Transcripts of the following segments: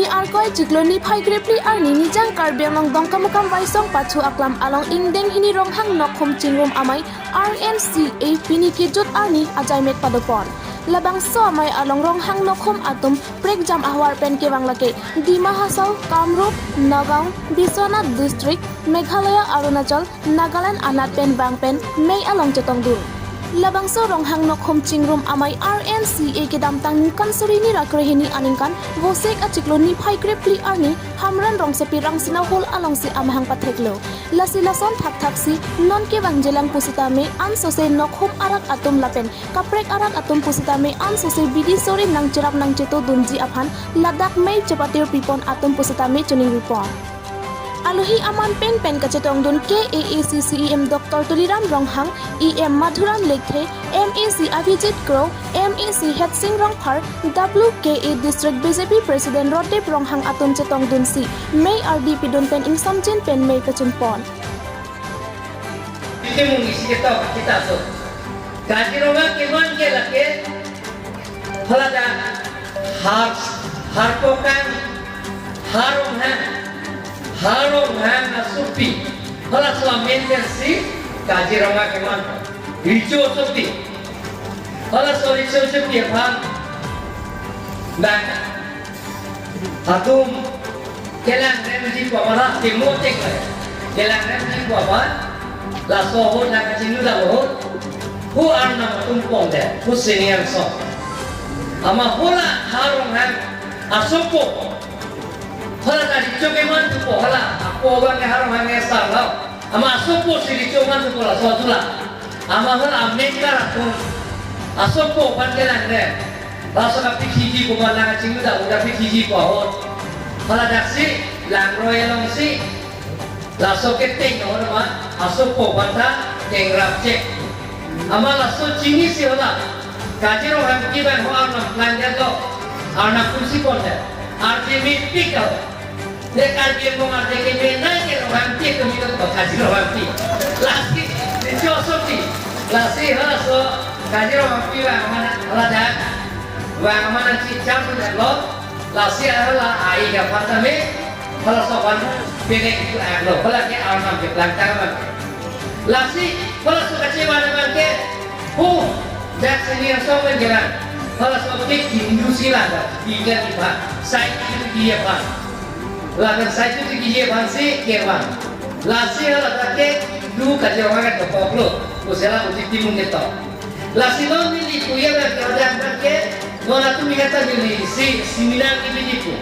ni arkoi jikloni phaigrepli arni nijang Karbi Anglong dongkamukam waisong pachu aklam along ingdeng hini ronghang nokhum chingrum amai RNCA pini kijut arni ajaimek padopon labang so amai along ronghang nokhum atum prek jam ahwar pen kewang lake Dima Hasao Kamrup Nagaon Biswanath district Meghalaya Arunachal Nagaland anat pen bang pen mei along chetongdur labangso ronghang nokhum chingrum amai RNCA ke damtang kansuri ni rakrehini aningkan vosek achikloni phaigrepli arni hamran rongsepi rangsina hol alongsi amahang patheklo lasi lason thak thaksi non ke wangjelang pusitame an sose nokhum arak atum lapen kaprek arak atum pusitame an sose bidi sori nang cherap nang cheto dunji aphan ladak mei chepatir pipon atum pusitame chuning rupon Aluhi aman pen kacetong dun KAACCEM Dr. Tuliram Ronghang EM Madhuram Lekhe MAC Avijit Grow MAC Hetsing Rongphar WKA District BJP President Rodep Ronghang Atun Chetong Dun Si May RDP Dun pen ing samjin pen May kacun pon Kita mengisi kita so Kaziranga keman ke lake halada harpokan harong hang asupi hala sela maintenance Kaziranga keman rijo supi hala so rijo supi bang dan atum kelang renji pamara timotek kelang renji pamar la so ho na kacinu da ho hu arna tumpong de hu senior so ama hola harong hang asupo hala tadi cokeman tu hala aku orang yang harus mengesar lah ama asupo siri cokeman tu lah suatu lah ama hala amekar aku asupo panjelan deh langsung api kiji kumandang cinggu dah udah api kiji pohon hala daksi langroy longsi langsung keting orang mah asupo panta kengrap cek ama langsung cingi sih hala kajiro ham kiban ho arna lanjat lo arna kursi ponda arjimi pikal dekar dia mengarti kemenang ke rohanti kemina kaji rohanti lagi dijosoki lasi halaso kaji rohanti wang mana si jam sudah lo lasi adalah ai ga patame halaso wan penek itu lo balaki arnam ke lantaran lasi halaso kecewa dengan ke dak senior so menjalan halaso ke industri lah tiga tiba saya itu dia pak lagan saya itu kiye bansi kewan lasi hala take du kajewa ka toplo usela uti timun geto lasi non ni kuya ka kerja ke nona tu migata ni si similar ini ku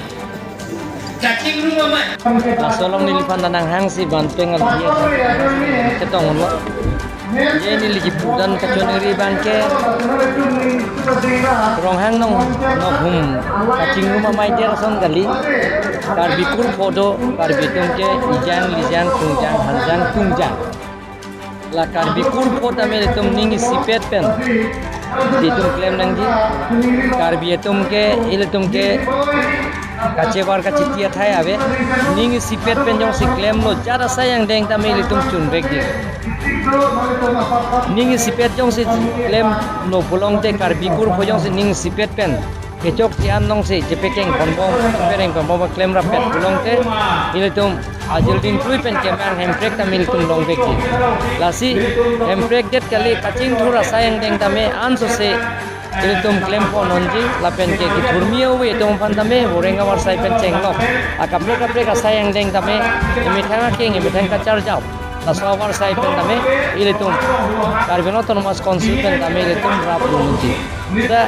cacing rumah mai solong nilipan tanang hang si banteng al dia ketong lo ye niliji pudan kaconeri bangke rong hang nong hum cacing rumah mai dia son kali Karbi kur fodo karbi tungke ijang lijang tungjang hanjang tungjang la karbi kur fodo me tum ningi sipet pen ditum claim nangji karbi tumke il tumke kacebar ka citia thai ave ningi sipet pen jong si claim lo jara sayang deng ta me tum chun bek di ningi sipet jong si claim no pulong te karbi kur fo jong si ningi sipet pen kecok tian nong si jepekeng konbong pereng konbong klaim rapet pulong te ini tum ajil din tui pen kemer hemprek tamil tum long beki lasi hemprek det kali kacing thura sayang deng tame anso se ini tum klaim po nonji lapen ke ki thurmia we tum pan tame borenga war sai pen chenglok akapre kapre ka sayang deng tame emi thanga king emi thanga char jao Tasawar saya pentame ile tum karbino ton mas konsultan tame ile tum rap lunji da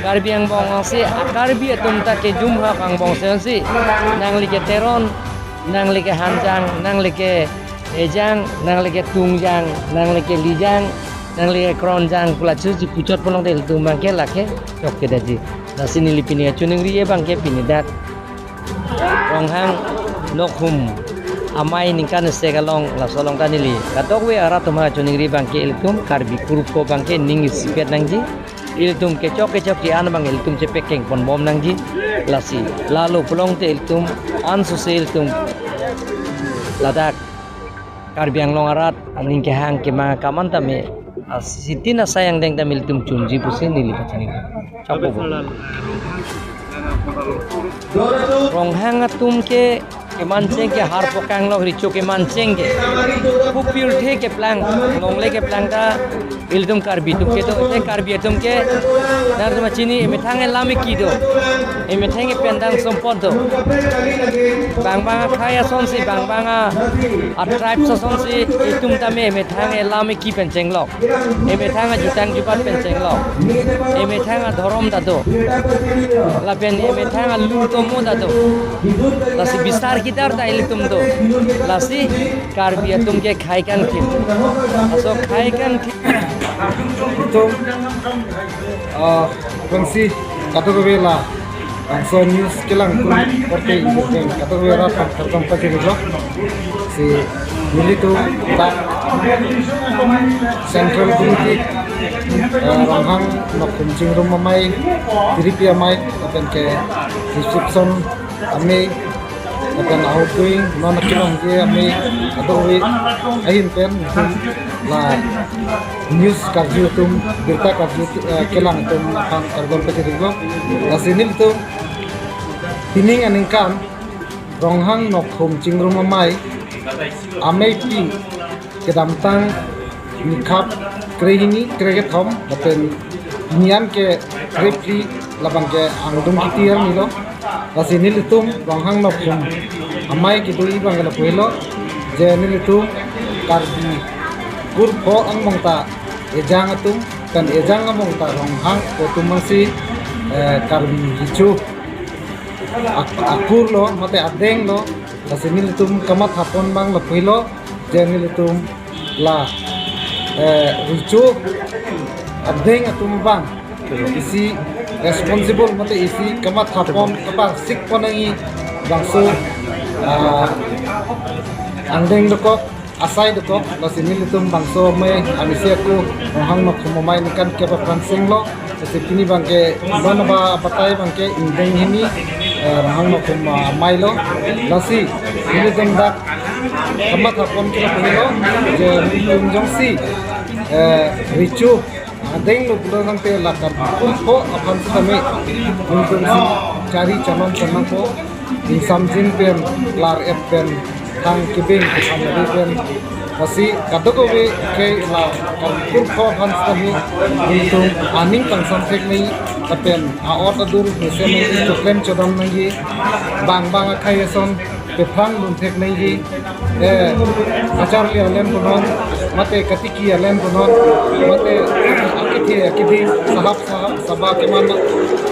karbi yang bong si akarbi tum ta ke jumha kang bong si nang like teron nang like hanjang nang like ejang nang like tungjang nang like lijang nang like kronjang pula cuci pucot polong del tum bangke lake cok ke daji da sini lipini chuning rie bangke pinidat ronghang nokhum amai ningkan segalong la solong tanili katok we ara tuma chuning ri bangke iltum karbi kurup ko bangke ning sipet nangji iltum kecok ki an bang iltum cepekeng pon bom nangji lasi lalu pulong te iltum an susil tum ladak karbi ang long arat aning ke hang ke ma kaman tame sitina sayang deng tamil tum chunji pusin nili pachini chapo rong hang atum ke mancing ke har pokang lo richo ke mancing ke pupil the ke plang longle ke plang ta ildum karbi tum ke to te karbi tum ke nar ma chini methang lami ki do e methang e pendang sompod do bang bang khaya son si bang bang a tribe so son si itum ta me methang lami ki pencheng lo e methang jutang jupat pencheng lo e methang dhorom da do la pen e methang lu to mo da do la si bistar kitar ta ilitum do la si karbi tum ke khaikan ki so khaikan ki Itu fungsi kata bela so news kilang kun korte kata bela terkam pagi dulu si militu tak central committee ranghang nok kuncing rumah mai diripia mai akan ke description kami akan outgoing mana kilang ke kami atau ahin pen lah news karju tum berita karju kelang tum akan karbon petirgo la sini itu tining aningkan ronghang nok hom cingrum mai amei pi kedamtang nikap krehini kreget hom baten nian ke krepli labang ke angdum kitiar nilo la sini itu ronghang nok hom amai kidui bangala puelo je nilitu karbi kurpo ang mongta ejang atum kan ejang ang mongta ronghang otum si karbi hicu akur lo mate adeng lo la sinil tum kamat hapon bang la puilo jenil tum la hicu adeng atum bang isi responsible mate isi kamat hapon kapar sik ponangi bangso andeng doko asai doko la sinil tum bangso me amisia ku ronghang nok kumamay nikan ke papransing lo kasi kini bangke mana ba patay bangke indeng hini ronghang nok kumamay lo lasi ini dak kamat hapon kila pulo je nilung jong si ricu adeng lo pulo nang te lakar ko apan kami untuk si cari calon tenang ko in samjin pen lar pen tang kibing amari pen kasi kadogowe ke la kur ko han kami untuk aning kang samtek ni tapen aot adur se ni to klem chodam ngi bang bang khayeson pe phang lun thek ngi achar li alen bonon mate katiki alen bonon mate akiti sahab sabha ke man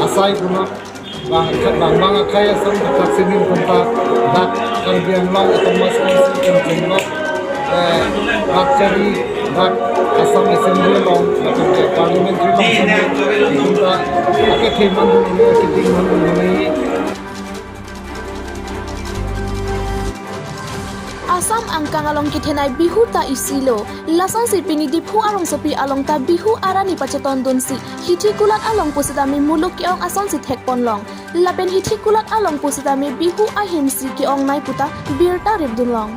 asai bonon bang khayeson taksinin konta dak kalbian long otomas ni lo Rakchari rak Assam Assembly long ke parliamentary long kita ake theman ni kiting ni Asam angkang along kithenai bihu ta isilo lasang sipini diphu arong sopi along ta bihu arani pacheton donsi hitikulat along posidami muluk ki ong asam si thekpon long lapen hitikulat along posidami bihu ahimsi ki ong nai puta birta ribdun long